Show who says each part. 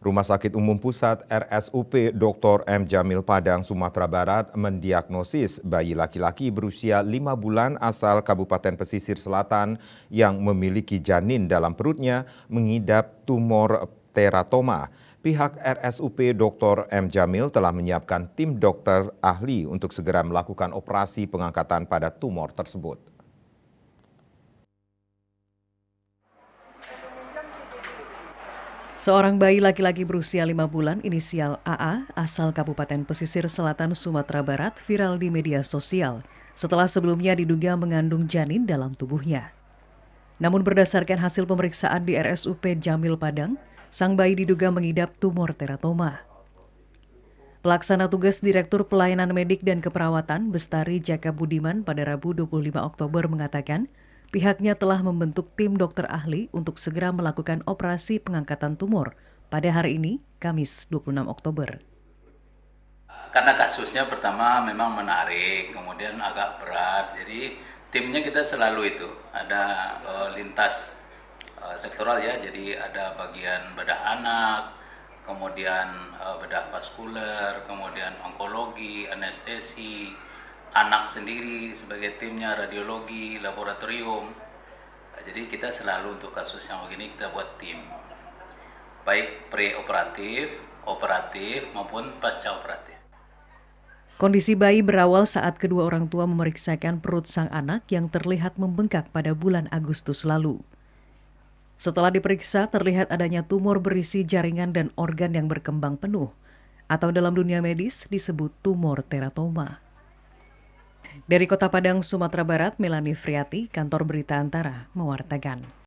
Speaker 1: Rumah Sakit Umum Pusat RSUP Dr. M. Jamil Padang, Sumatera Barat mendiagnosis bayi laki-laki berusia 5 bulan asal Kabupaten Pesisir Selatan yang memiliki janin dalam perutnya mengidap tumor teratoma. Pihak RSUP Dr. M. Jamil telah menyiapkan tim dokter ahli untuk segera melakukan operasi pengangkatan pada tumor tersebut.
Speaker 2: Seorang bayi laki-laki berusia 5 bulan inisial AA asal Kabupaten Pesisir Selatan Sumatera Barat viral di media sosial setelah sebelumnya diduga mengandung janin dalam tubuhnya. Namun berdasarkan hasil pemeriksaan di RSUP Jamil Padang, sang bayi diduga mengidap tumor teratoma. Pelaksana tugas Direktur Pelayanan Medik dan Keperawatan Bestari Jaka Budiman pada Rabu 25 Oktober mengatakan, pihaknya telah membentuk tim dokter ahli untuk segera melakukan operasi pengangkatan tumor pada hari ini, Kamis 26 Oktober.
Speaker 3: Karena kasusnya pertama memang menarik, kemudian agak berat, jadi timnya kita selalu itu ada lintas sektoral ya, jadi ada bagian bedah anak, kemudian bedah vaskuler, kemudian onkologi, anestesi, anak sendiri sebagai timnya, radiologi, laboratorium. Jadi kita selalu untuk kasus yang begini kita buat tim, baik preoperatif, operatif maupun pasca operatif.
Speaker 2: Kondisi bayi berawal saat kedua orang tua memeriksakan perut sang anak yang terlihat membengkak pada bulan Agustus lalu. Setelah diperiksa, terlihat adanya tumor berisi jaringan dan organ yang berkembang penuh, atau dalam dunia medis disebut tumor teratoma. Dari Kota Padang, Sumatera Barat, Melanie Friati, Kantor Berita Antara, mewartakan.